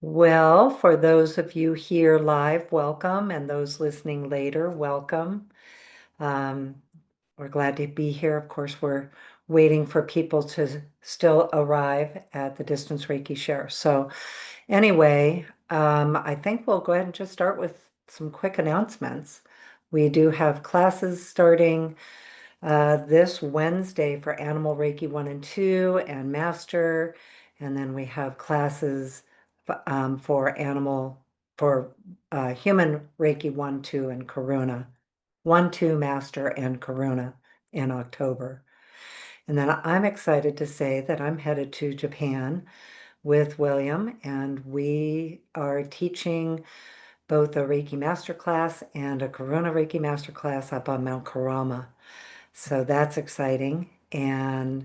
Well, for those of you here live, welcome, and those listening later, welcome. Um, we're glad to be here. Of course, we're waiting for people to still arrive at the Distance Reiki Share. So anyway, I think we'll go ahead and just start with some quick announcements. We do have classes starting this Wednesday for Animal Reiki 1 and 2 and Master. And then we have classes for human Reiki 1, 2, and Karuna. 1, 2, Master, and Karuna in October. And then I'm excited to say that I'm headed to Japan with William, and we are teaching both a Reiki Masterclass and a Karuna Reiki Masterclass up on Mount Karama. So that's exciting. And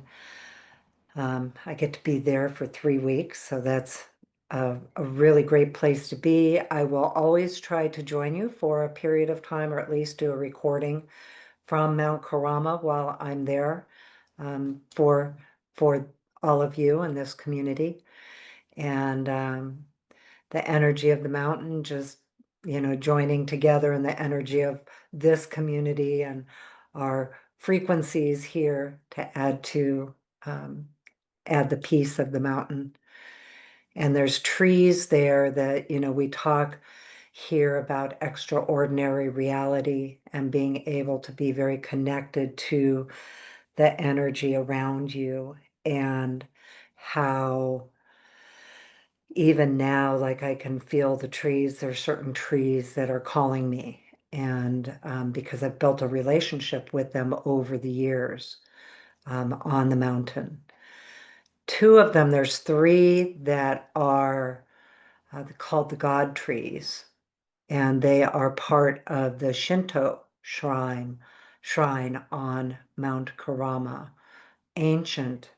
I get to be there for 3 weeks. So that's a really great place to be. I will always try to join you for a period of time, or at least do a recording from Mount Karama while I'm there for all of you in this community. And the energy of the mountain, just, joining together in the energy of this community and our frequencies here to um, add the peace of the mountain. And there's trees there that, we talk here about extraordinary reality and being able to be very connected to the energy around you, and how even now, like, I can feel the trees. There's certain trees that are calling me, and because I've built a relationship with them over the years on the mountain. Two of them, there's three that are called the God trees, and they are part of the Shinto shrine on Mount Karama. Ancient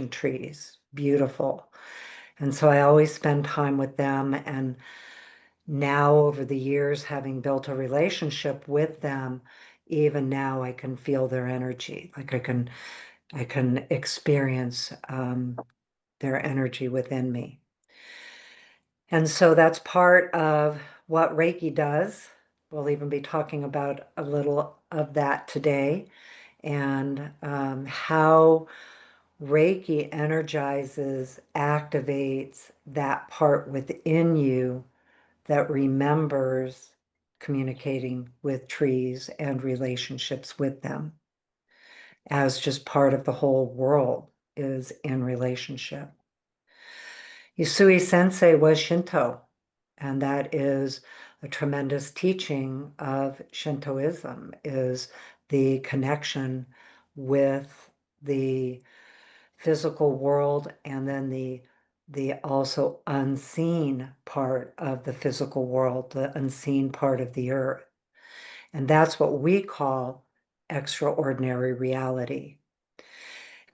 trees, beautiful. And so I always spend time with them. And now, over the years, having built a relationship with them, even now I can feel their energy. Like I can experience their energy within me. And so that's part of what Reiki does. We'll even be talking about a little of that today, and how Reiki energizes, activates that part within you that remembers communicating with trees and relationships with them, as just part of the whole world is in relationship. Usui Sensei was Shinto, and that is a tremendous teaching of Shintoism, is the connection with the physical world, and then the also unseen part of the physical world, the unseen part of the earth. And that's what we call extraordinary reality.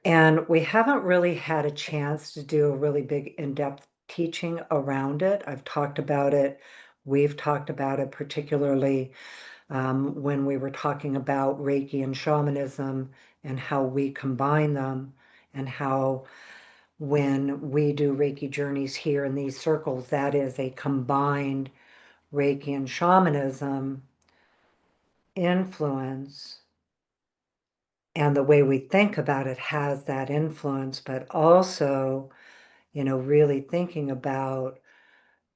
And we haven't really had a chance to do a really big in-depth teaching around it. I've talked about it. We've talked about it, particularly when we were talking about Reiki and shamanism and how we combine them, and how when we do Reiki journeys here in these circles, that is a combined Reiki and shamanism influence. And the way we think about it has that influence, but also, really thinking about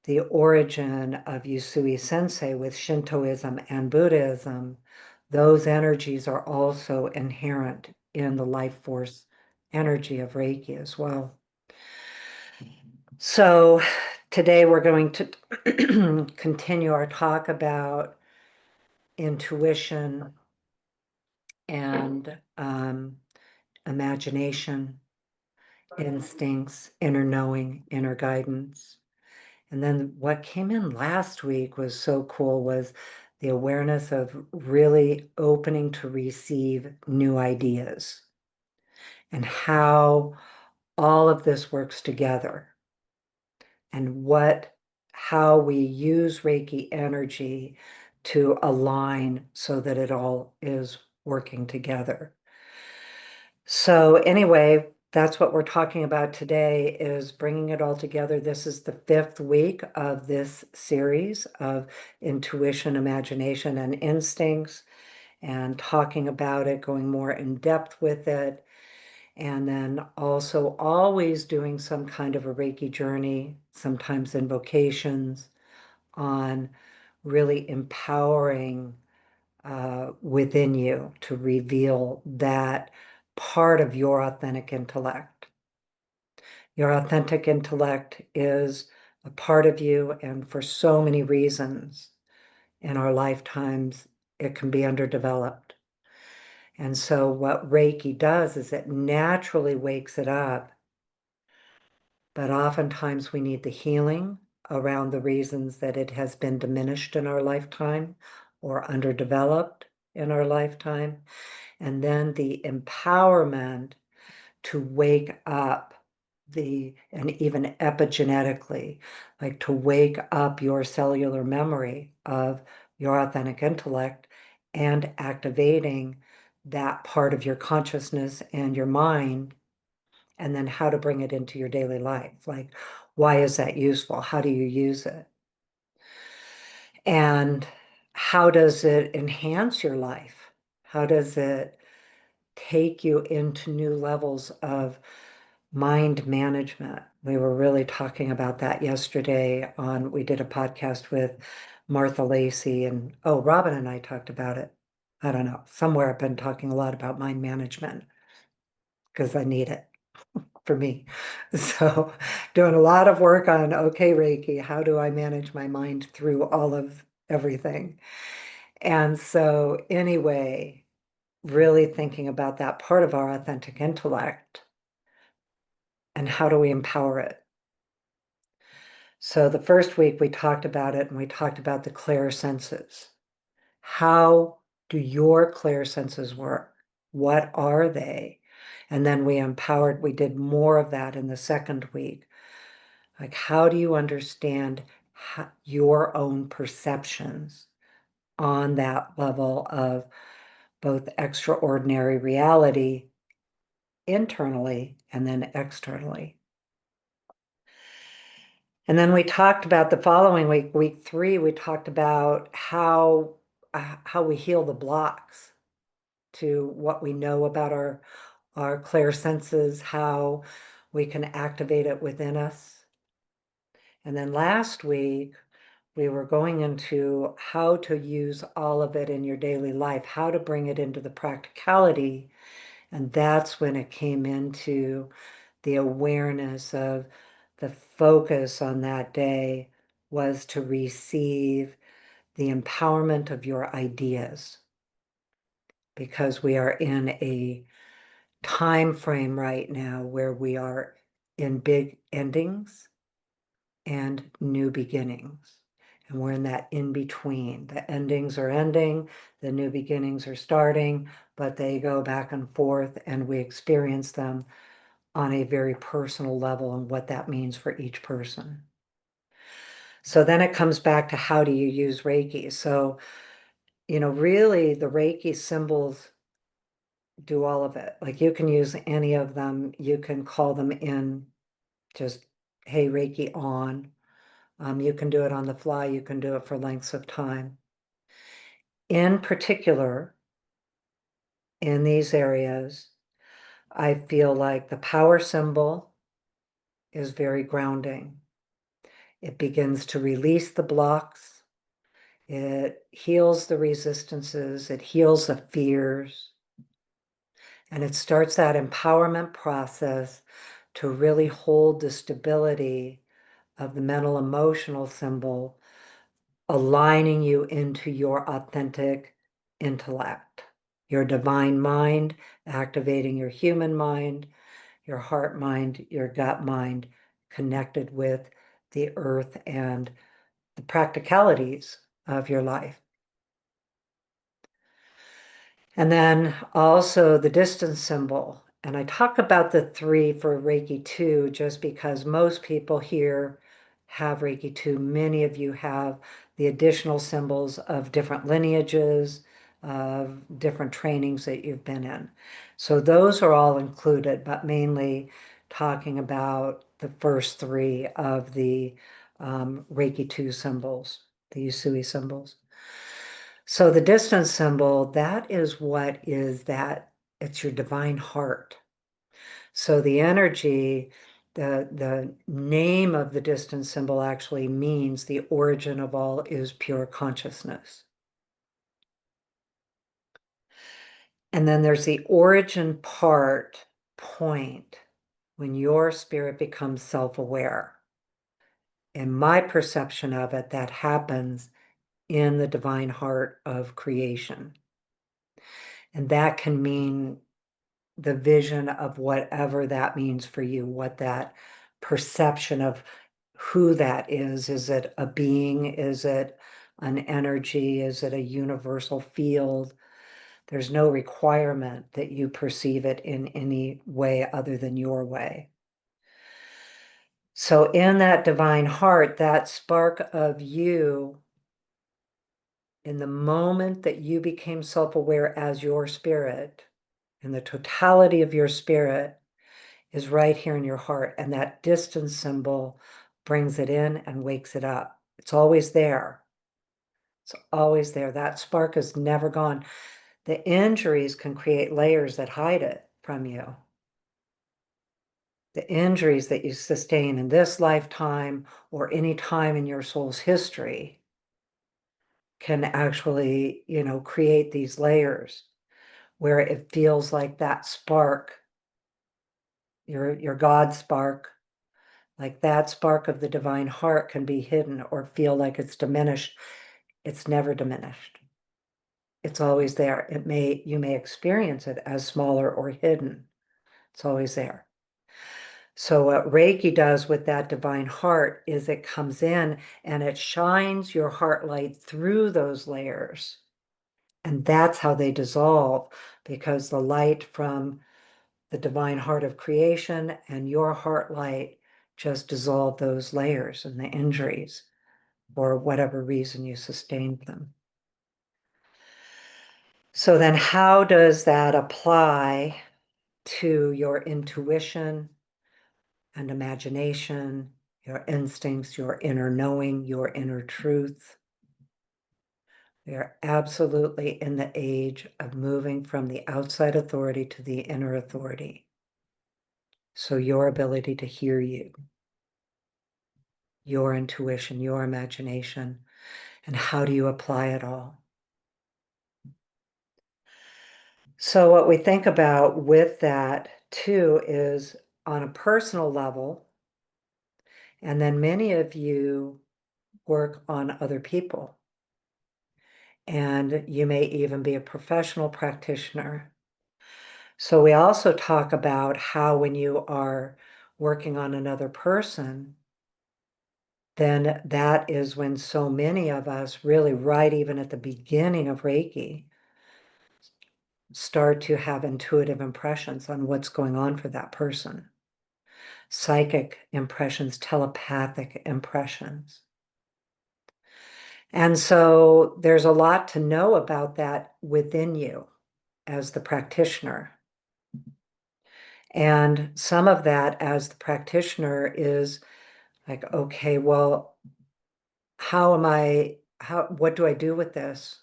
the origin of Usui Sensei with Shintoism and Buddhism. Those energies are also inherent in the life force energy of Reiki as well. So today we're going to continue our talk about intuition and imagination, instincts, inner knowing, inner guidance. And then what came in last week was so cool, was the awareness of really opening to receive new ideas, and how all of this works together, and how we use Reiki energy to align so that it all is working together. So anyway, that's what we're talking about today, is bringing it all together. This is the 5th week of this series of intuition, imagination, and instincts, and talking about it, going more in depth with it, and then also always doing some kind of a Reiki journey, sometimes invocations, on really empowering within you to reveal that part of your authentic intellect. Your authentic intellect is a part of you, and for so many reasons in our lifetimes, it can be underdeveloped. And so what Reiki does is it naturally wakes it up, but oftentimes we need the healing around the reasons that it has been diminished in our lifetime or underdeveloped in our lifetime. And then the empowerment to wake up and even epigenetically, like to wake up your cellular memory of your authentic intellect and activating that part of your consciousness and your mind, and then how to bring it into your daily life. Like, why is that useful? How do you use it? And how does it enhance your life? How does it take you into new levels of mind management? We were really talking about that yesterday we did a podcast with Martha Lacey, and Robin and I talked about it. I don't know, somewhere I've been talking a lot about mind management because I need it for me. So doing a lot of work on, okay, Reiki, how do I manage my mind through all of everything? And so anyway, really thinking about that part of our authentic intellect and how do we empower it. So the first week we talked about it, and we talked about the clair senses. How do your clair senses work? What are they? And then we did more of that in the second week. Like, how do you understand your own perceptions on that level of both extraordinary reality internally and then externally? And then we talked about the following week, week 3, we talked about how we heal the blocks to what we know about our clair senses, how we can activate it within us. And then last week, we were going into how to use all of it in your daily life, how to bring it into the practicality. And that's when it came into the awareness of the focus on that day was to receive the empowerment of your ideas, because we are in a time frame right now where we are in big endings and new beginnings. And we're in that in between. The endings are ending, the new beginnings are starting, but they go back and forth, and we experience them on a very personal level and what that means for each person. So then it comes back to how do you use Reiki? So, really the Reiki symbols do all of it. Like, you can use any of them. You can call them in, just, hey, Reiki on. You can do it on the fly. You can do it for lengths of time. In particular, in these areas, I feel like the power symbol is very grounding. It begins to release the blocks. It heals the resistances. It heals the fears. And it starts that empowerment process to really hold the stability of the mental emotional symbol, aligning you into your authentic intellect, your divine mind, activating your human mind, your heart mind, your gut mind, connected with the earth and the practicalities of your life. And then also the distance symbol. And I talk about the 3 for Reiki 2 just because most people here have Reiki 2. Many of you have the additional symbols of different lineages, of different trainings that you've been in. So those are all included, but mainly talking about the first three of the Reiki 2 symbols, the Usui symbols. So the distance symbol, that is what is that, it's your divine heart. So the energy, the name of the distance symbol actually means the origin of all is pure consciousness. And then there's the origin part point when your spirit becomes self-aware. In my perception of it, that happens in the divine heart of creation. And that can mean the vision of whatever that means for you, what that perception of who that is. Is it a being? Is it an energy? Is it a universal field? There's no requirement that you perceive it in any way other than your way. So in that divine heart, that spark of you, in the moment that you became self-aware as your spirit, in the totality of your spirit, is right here in your heart. And that distance symbol brings it in and wakes it up. It's always there. It's always there. That spark is never gone. The injuries can create layers that hide it from you. The injuries that you sustain in this lifetime or any time in your soul's history can actually, create these layers where it feels like that spark, your God spark, like that spark of the divine heart can be hidden or feel like it's diminished. It's never diminished. It's always there. You may experience it as smaller or hidden. It's always there. So what Reiki does with that divine heart is it comes in and it shines your heart light through those layers. And that's how they dissolve, because the light from the divine heart of creation and your heart light just dissolve those layers and the injuries for whatever reason you sustained them. So then how does that apply to your intuition and imagination, your instincts, your inner knowing, your inner truth? We are absolutely in the age of moving from the outside authority to the inner authority. So your ability to hear you, your intuition, your imagination, and how do you apply it all? So what we think about with that too is on a personal level, and then many of you work on other people. And you may even be a professional practitioner. So we also talk about how when you are working on another person, then that is when so many of us really, right even at the beginning of Reiki, start to have intuitive impressions on what's going on for that person. Psychic impressions, telepathic impressions. And so there's a lot to know about that within you as the practitioner. And some of that as the practitioner is like, okay, well, what do I do with this?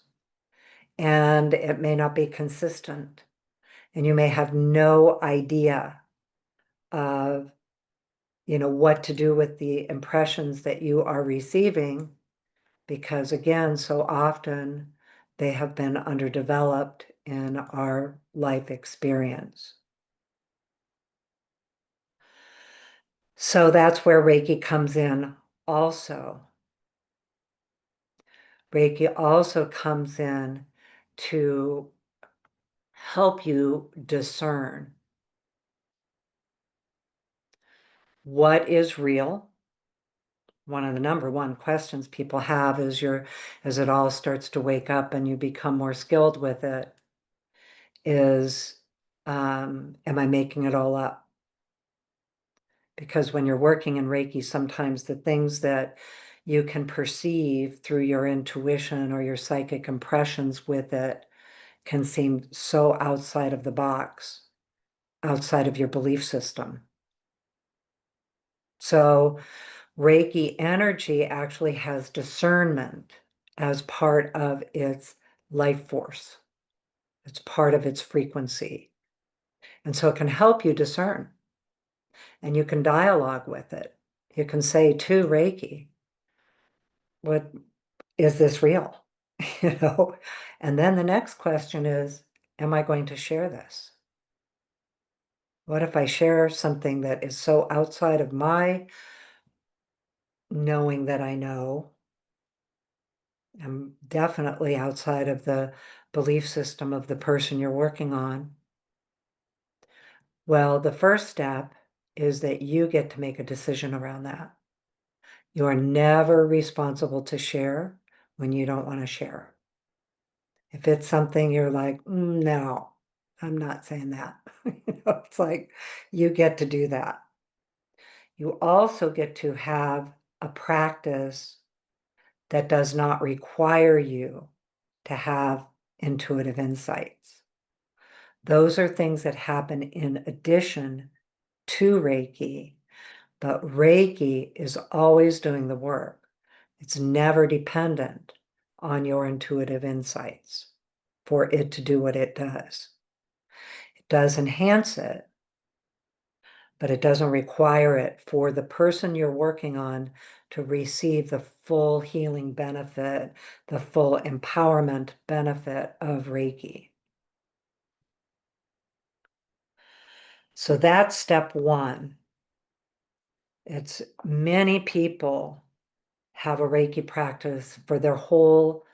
And it may not be consistent. And you may have no idea of, what to do with the impressions that you are receiving, because again, so often they have been underdeveloped in our life experience. So that's where Reiki comes in also. Reiki also comes in to help you discern what is real. One of the number one questions people have is as it all starts to wake up and you become more skilled with it, is, am I making it all up? Because when you're working in Reiki, sometimes the things that you can perceive through your intuition or your psychic impressions with it can seem so outside of the box, outside of your belief system. So Reiki energy actually has discernment as part of its life force. It's part of its frequency. And so it can help you discern, and you can dialogue with it. You can say to Reiki, what is this real? You know? And then the next question is, am I going to share this? What if I share something that is so outside of my knowing that I know? I'm definitely outside of the belief system of the person you're working on. Well, the first step is that you get to make a decision around that. You are never responsible to share when you don't want to share. If it's something you're like, no, I'm not saying that. It's like you get to do that. You also get to have a practice that does not require you to have intuitive insights. Those are things that happen in addition to Reiki, but Reiki is always doing the work. It's never dependent on your intuitive insights for it to do what it does. It does enhance it, but it doesn't require it for the person you're working on to receive the full healing benefit, the full empowerment benefit of Reiki. So that's step one. It's many people have a Reiki practice for their whole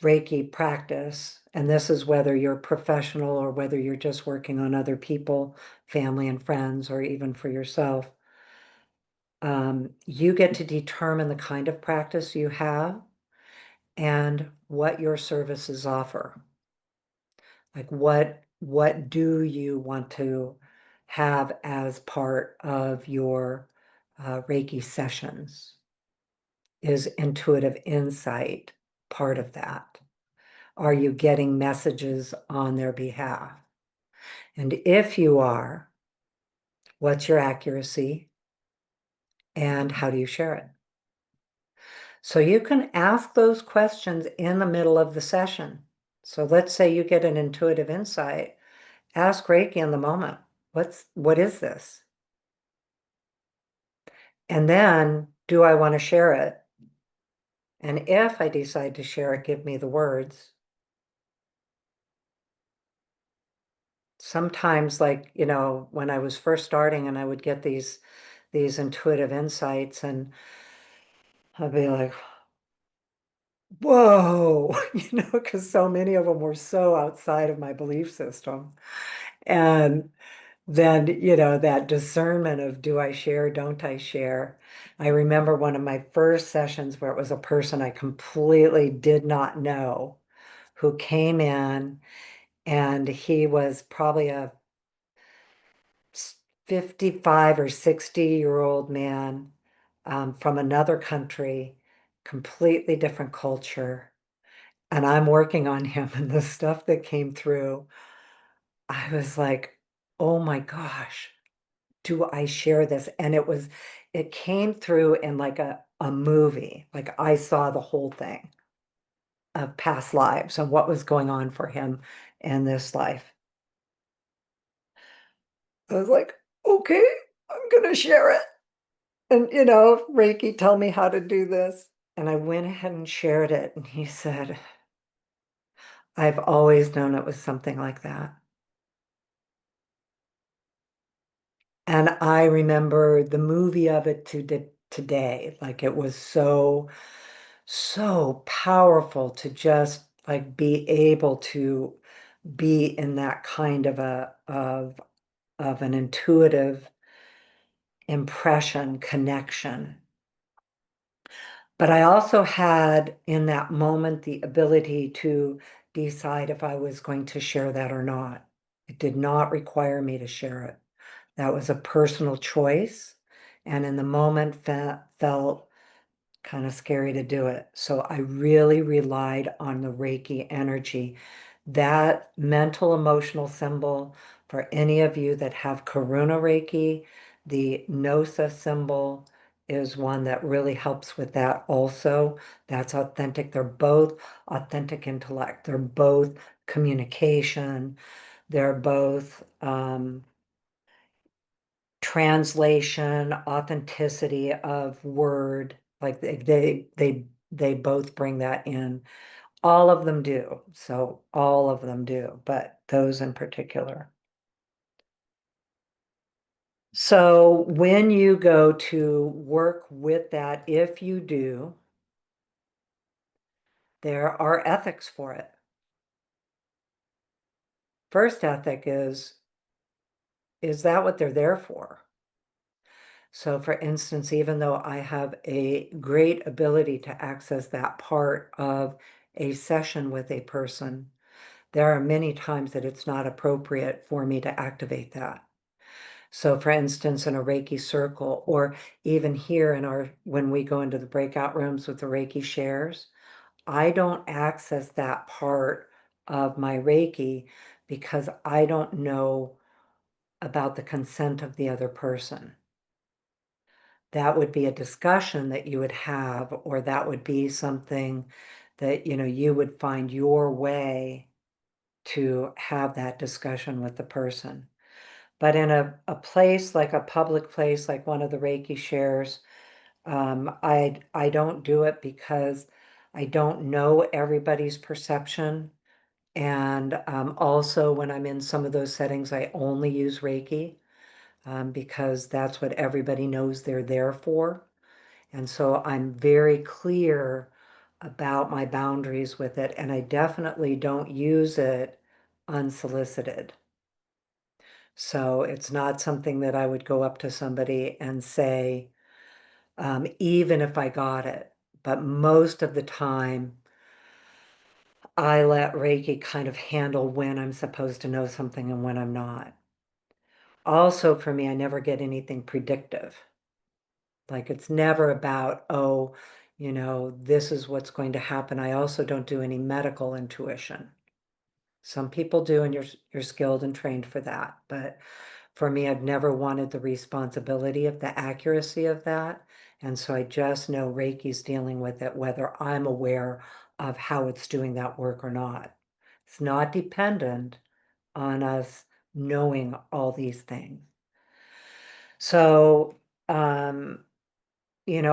Reiki practice. And this is whether you're professional or whether you're just working on other people, family and friends, or even for yourself. You get to determine the kind of practice you have and what your services offer. Like what do you want to have as part of your Reiki sessions? Is intuitive insight part of that? Are you getting messages on their behalf? And if you are, what's your accuracy and how do you share it? So you can ask those questions in the middle of the session. So let's say you get an intuitive insight, ask Reiki in the moment, what is this? And then, do I want to share it? And if I decide to share it, give me the words. Sometimes, like, when I was first starting and I would get these intuitive insights, and I'd be like, whoa, because so many of them were so outside of my belief system. And then, that discernment of, do I share, don't I share? I remember one of my first sessions where it was a person I completely did not know who came in, and he was probably a 55 or 60-year-old man from another country, completely different culture. And I'm working on him, and the stuff that came through, I was like, oh my gosh, do I share this? And it came through in like a movie. Like I saw the whole thing of past lives and what was going on for him in this life. I was like, okay, I'm gonna share it. And Reiki, tell me how to do this. And I went ahead and shared it. And he said, I've always known it was something like that. And I remember the movie of it today. Like it was so, so powerful to just like be able to be in that kind of of an intuitive impression connection. But I also had in that moment the ability to decide if I was going to share that or not. It did not require me to share it. That was a personal choice, and in the moment felt kind of scary to do it. So I really relied on the Reiki energy That mental emotional symbol, for any of you that have Karuna Reiki, the Nosa symbol is one that really helps with that also. That's authentic. They're both authentic intellect. They're both communication. They're both translation, authenticity of word. Like they both bring that in. All of them do. So all of them do, but those in particular. So when you go to work with that, if you do, there are ethics for it. First ethic is that what they're there for? So for instance, even though I have a great ability to access that part of a session with a person, there are many times that it's not appropriate for me to activate that. So for instance, in a Reiki circle, or even here in when we go into the breakout rooms with the Reiki shares, I don't access that part of my Reiki because I don't know about the consent of the other person. That would be a discussion that you would have, or that would be something that, you would find your way to have that discussion with the person. But in a place like a public place, like one of the Reiki shares, I don't do it because I don't know everybody's perception. And also when I'm in some of those settings, I only use Reiki because that's what everybody knows they're there for. And so I'm very clear about my boundaries with it, and I definitely don't use it unsolicited. So it's not something that I would go up to somebody and say, even if I got it. But most of the time, I let Reiki kind of handle when I'm supposed to know something and when I'm not. Also, for me, I never get anything predictive. Like it's never about, oh, this is what's going to happen. I also don't do any medical intuition. Some people do, and you're skilled and trained for that. But for me, I've never wanted the responsibility of the accuracy of that. And so I just know Reiki's dealing with it, whether I'm aware of how it's doing that work or not. It's not dependent on us knowing all these things. So,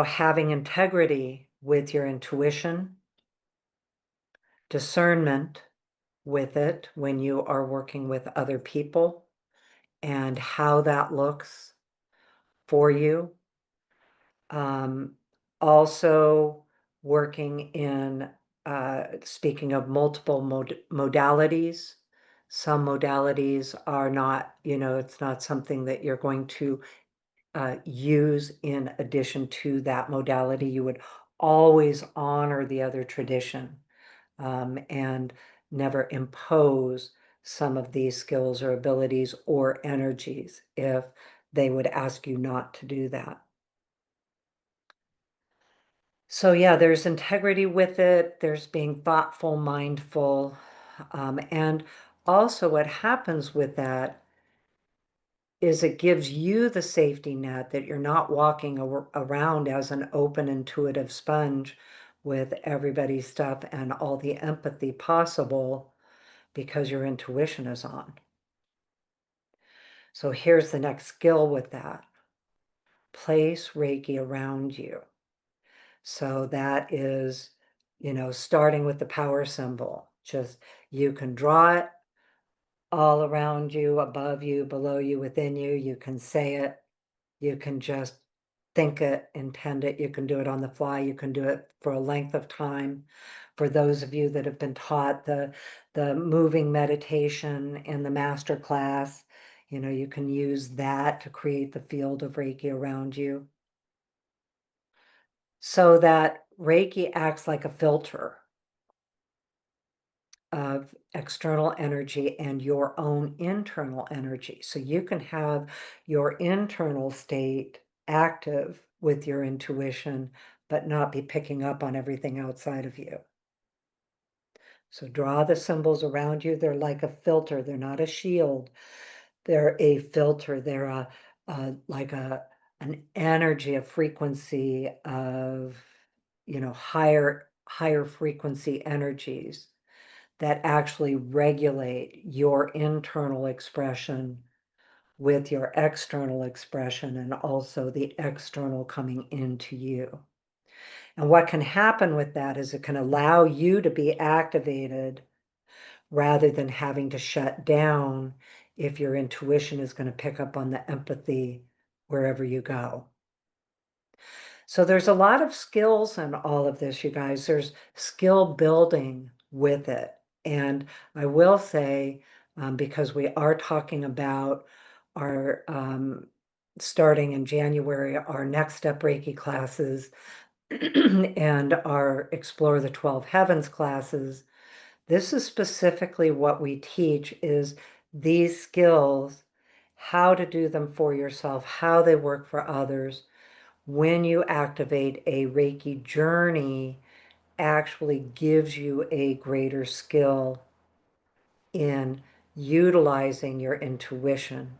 having integrity with your intuition, discernment with it when you are working with other people, and how that looks for you. Also working in, speaking of multiple modalities, some modalities are not, it's not something that you're going to use in addition to that modality. You would always honor the other tradition and never impose some of these skills or abilities or energies if they would ask you not to do that. So yeah, there's integrity with it. There's being thoughtful, mindful. And also what happens with that is it gives you the safety net that you're not walking around as an open, intuitive sponge with everybody's stuff and all the empathy possible because your intuition is on. So here's the next skill with that. Place Reiki around you. So that is, starting with the power symbol. Just you can draw it all around you, above you, below you, within you. You can say it. You can just think it, intend it. You can do it on the fly. You can do it for a length of time. For those of you that have been taught the moving meditation in the master class, you can use that to create the field of Reiki around you. So that Reiki acts like a filter of external energy and your own internal energy. So you can have your internal state active with your intuition, but not be picking up on everything outside of you. So draw the symbols around you. They're like a filter. They're not a shield. They're a filter. They're like an energy, a frequency of, higher frequency energies that actually regulate your internal expression with your external expression and also the external coming into you. And what can happen with that is it can allow you to be activated rather than having to shut down if your intuition is going to pick up on the empathy wherever you go. So there's a lot of skills in all of this, you guys. There's skill building with it. And I will say, because we are talking about our starting in January, our next step Reiki classes and our Explore the 12 Heavens classes, this is specifically what we teach is these skills, how to do them for yourself, how they work for others. When you activate a Reiki journey, actually gives you a greater skill in utilizing your intuition.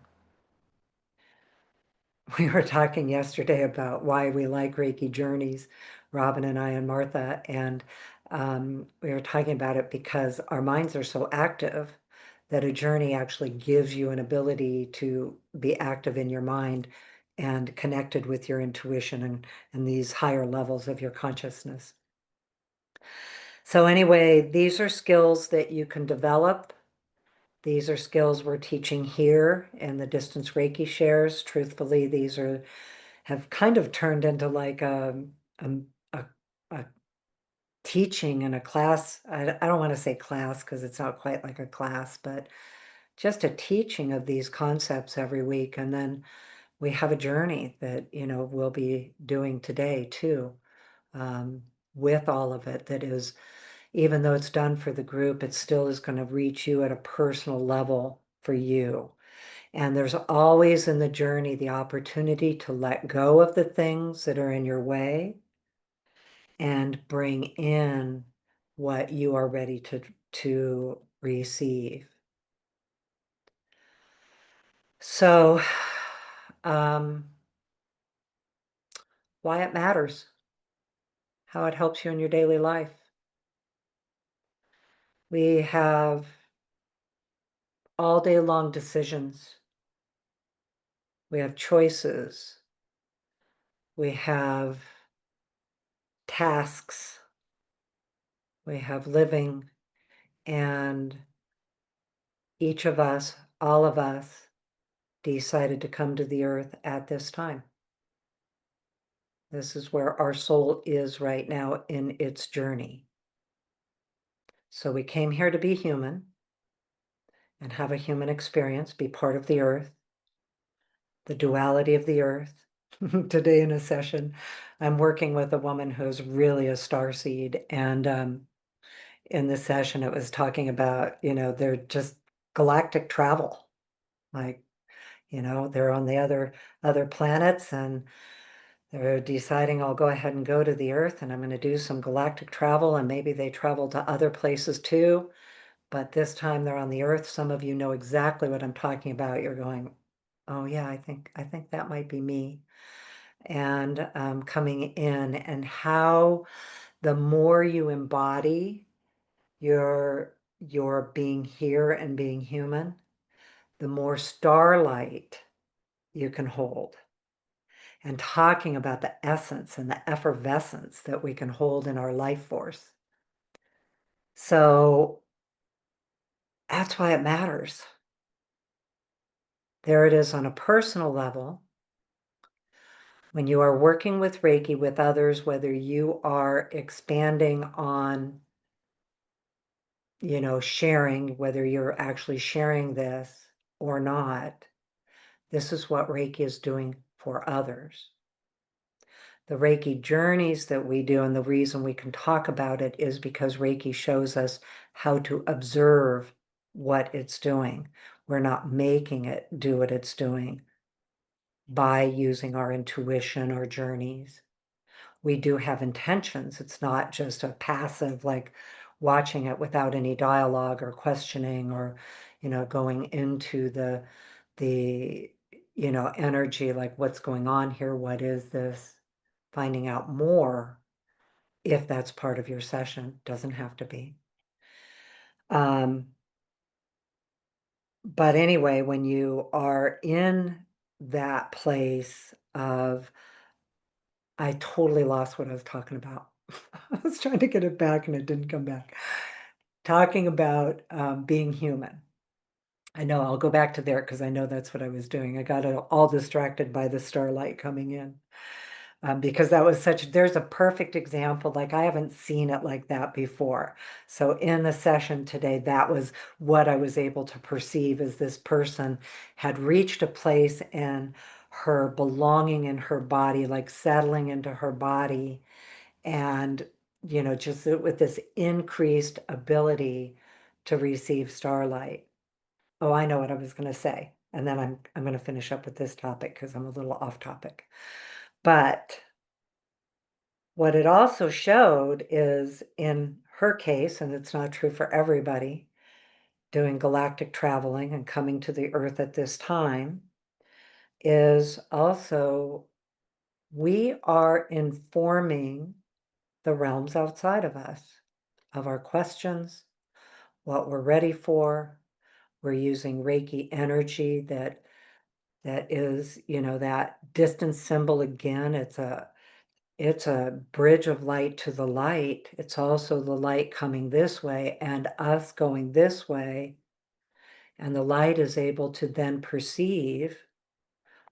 We were talking yesterday about why we like Reiki journeys, Robyn and I and Martha, and we were talking about it because our minds are so active that a journey actually gives you an ability to be active in your mind and connected with your intuition and these higher levels of your consciousness. So anyway, these are skills that you can develop. These are skills we're teaching here in the Distance Reiki shares. Truthfully, these have kind of turned into like a teaching in a class. I don't want to say class because it's not quite like a class, but just a teaching of these concepts every week. And then we have a journey that, we'll be doing today too, with all of it. That is, even though it's done for the group, it still is going to reach you at a personal level for you. And there's always in the journey the opportunity to let go of the things that are in your way and bring in what you are ready to receive. So, why it matters, how it helps you in your daily life. We have all day long decisions. We have choices. We have tasks. We have living, and each of us, all of us, decided to come to the earth at this time. This is where our soul is right now in its journey. So we came here to be human and have a human experience, be part of the earth, the duality of the earth. Today in a session, I'm working with a woman who's really a starseed, and in the session it was talking about, they're just galactic travel, like, they're on the other planets and they're deciding I'll go ahead and go to the earth and I'm going to do some galactic travel, and maybe they travel to other places too, but this time they're on the earth. Some of you know exactly what I'm talking about. You're going, oh yeah, I think that might be me. And coming in, and how the more you embody your being here and being human, the more starlight you can hold. And talking about the essence and the effervescence that we can hold in our life force. So that's why it matters. There it is on a personal level. When you are working with Reiki with others, whether you are expanding on, sharing, whether you're actually sharing this or not, this is what Reiki is doing for others. The Reiki journeys that we do, and the reason we can talk about it is because Reiki shows us how to observe what it's doing. We're not making it do what it's doing by using our intuition or journeys. We do have intentions. It's not just a passive, like watching it without any dialogue or questioning or, going into the, energy, like what's going on here, what is this, finding out more if that's part of your session, doesn't have to be. But anyway, when you are in that place of, I totally lost what I was talking about. I was trying to get it back and it didn't come back. Talking about being human. I know I'll go back to there because I know that's what I was doing. I got all distracted by the starlight coming in. Because that was there's a perfect example. Like I haven't seen it like that before. So in the session today, that was what I was able to perceive as this person had reached a place in her belonging in her body, like settling into her body, and just with this increased ability to receive starlight. Oh, I know what I was going to say. And then I'm going to finish up with this topic because I'm a little off topic. But what it also showed is in her case, and it's not true for everybody, doing galactic traveling and coming to the earth at this time, is also we are informing the realms outside of us of our questions, what we're ready for. We're using Reiki energy that is, that distance symbol again. It's a bridge of light to the light. It's also the light coming this way and us going this way. And the light is able to then perceive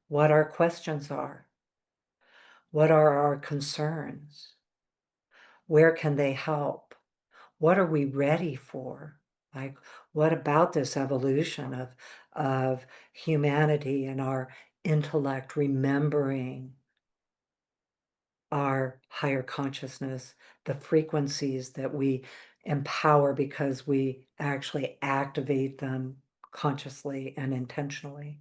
what our questions are. What are our concerns? Where can they help? What are we ready for? Like, what about this evolution of humanity and our intellect remembering our higher consciousness, the frequencies that we empower because we actually activate them consciously and intentionally.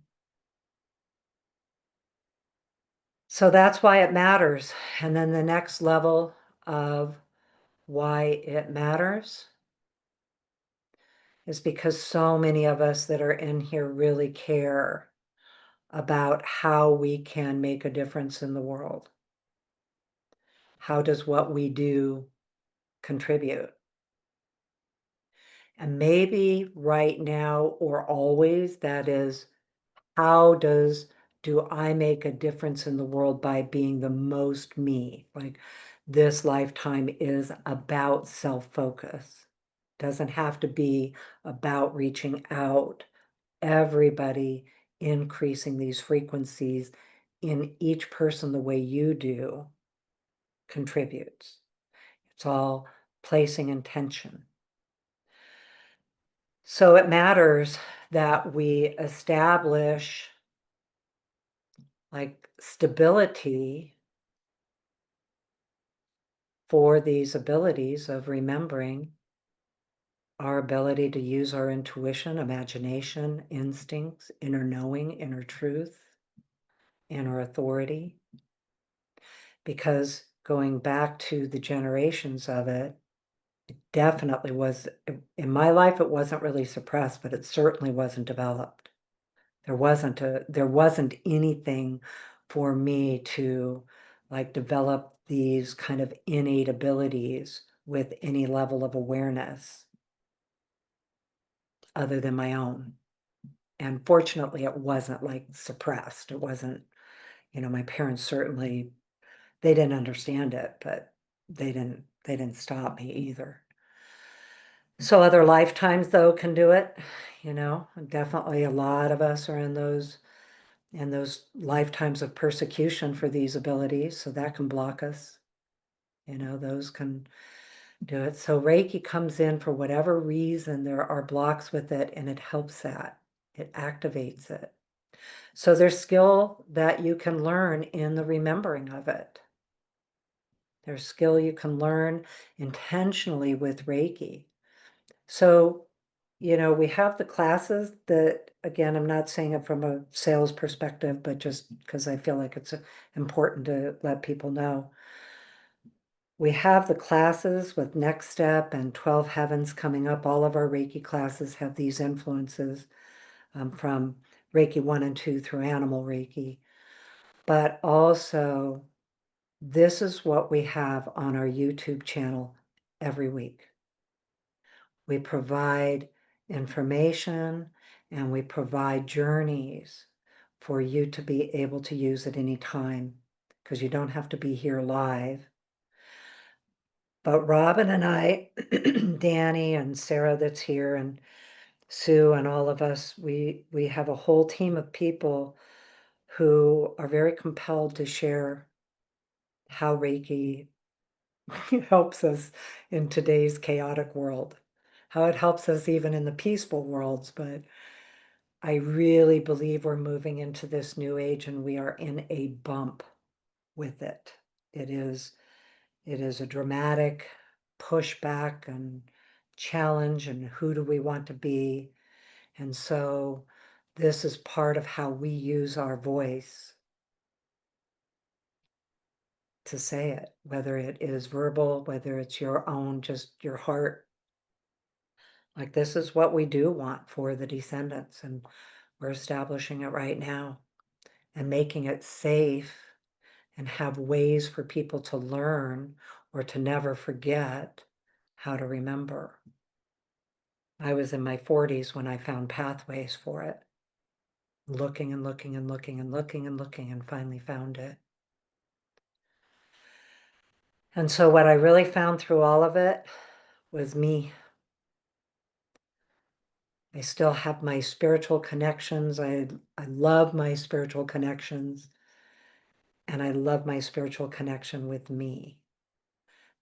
So that's why it matters. And then the next level of why it matters is because so many of us that are in here really care about how we can make a difference in the world. How does what we do contribute? And maybe right now or always, that is, how do I make a difference in the world by being the most me? Like this lifetime is about self-focus. Doesn't have to be about reaching out. Everybody increasing these frequencies in each person the way you do contributes. It's all placing intention. So it matters that we establish like stability for these abilities of remembering, our ability to use our intuition, imagination, instincts, inner knowing, inner truth, inner authority. Because going back to the generations of it, it definitely was, in my life, it wasn't really suppressed, but it certainly wasn't developed. There wasn't anything for me to like develop these kind of innate abilities with any level of awareness other than my own. And fortunately, it wasn't like suppressed. It wasn't, my parents certainly, they didn't understand it, but they didn't stop me either. So other lifetimes though can do it, definitely a lot of us are in those lifetimes of persecution for these abilities, so that can block us. Those can do it. So Reiki comes in for whatever reason there are blocks with it, and it helps that. It activates it. So there's skill that you can learn in the remembering of it. There's skill you can learn intentionally with Reiki. So, we have the classes that, again, I'm not saying it from a sales perspective, but just because I feel like it's important to let people know. We have the classes with Next Step and 12 Heavens coming up. All of our Reiki classes have these influences from Reiki 1 and 2 through Animal Reiki. But also, this is what we have on our YouTube channel every week. We provide information and we provide journeys for you to be able to use at any time, because you don't have to be here live. But Robyn and I, Danny and Sarah that's here, and Sue and all of us, we have a whole team of people who are very compelled to share how Reiki helps us in today's chaotic world, how it helps us even in the peaceful worlds. But I really believe we're moving into this new age and we are in a bump with it. It is a dramatic pushback and challenge, and who do we want to be? And so this is part of how we use our voice to say it, whether it is verbal, whether it's your own, just your heart. Like, this is what we do want for the descendants, and we're establishing it right now and making it safe and have ways for people to learn or to never forget how to remember. I was in my 40s when I found pathways for it, looking and looking and looking and looking and looking, and finally found it. And so what I really found through all of it was me. I still have my spiritual connections. I love my spiritual connections, and I love my spiritual connection with me.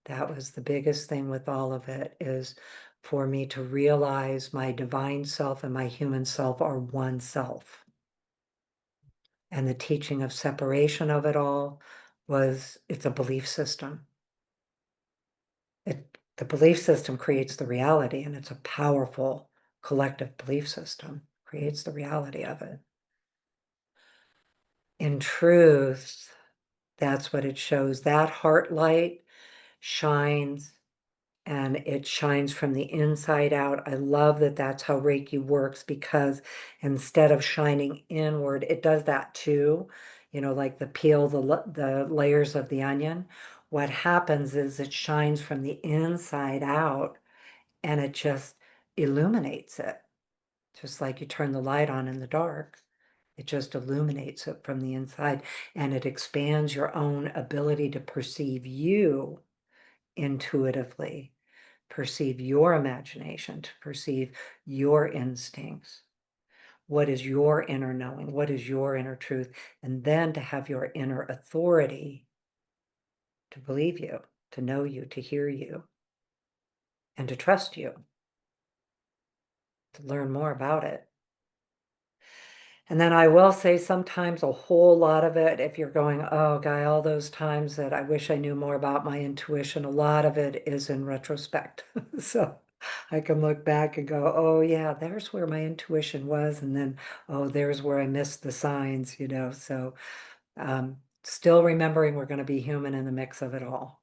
That was the biggest thing with all of it, is for me to realize my divine self and my human self are one self. And the teaching of separation of it all was, it's a belief system. The belief system creates the reality, and it's a powerful collective belief system, creates the reality of it. In truth, that's what it shows. That heart light shines, and it shines from the inside out. I love that that's how Reiki works, because instead of shining inward, it does that too. You know, like the peel, the layers of the onion. What happens is it shines from the inside out, and it just illuminates it. Just like you turn the light on in the dark, it just illuminates it from the inside, and it expands your own ability to perceive you intuitively, perceive your imagination, to perceive your instincts. What is your inner knowing? What is your inner truth? And then to have your inner authority to believe you, to know you, to hear you, and to trust you, to learn more about it. And then I will say, sometimes a whole lot of it, if you're going, oh, Guy, all those times that I wish I knew more about my intuition, a lot of it is in retrospect. So I can look back and go, oh, yeah, there's where my intuition was. And then, oh, there's where I missed the signs, you know. So still remembering we're going to be human in the mix of it all.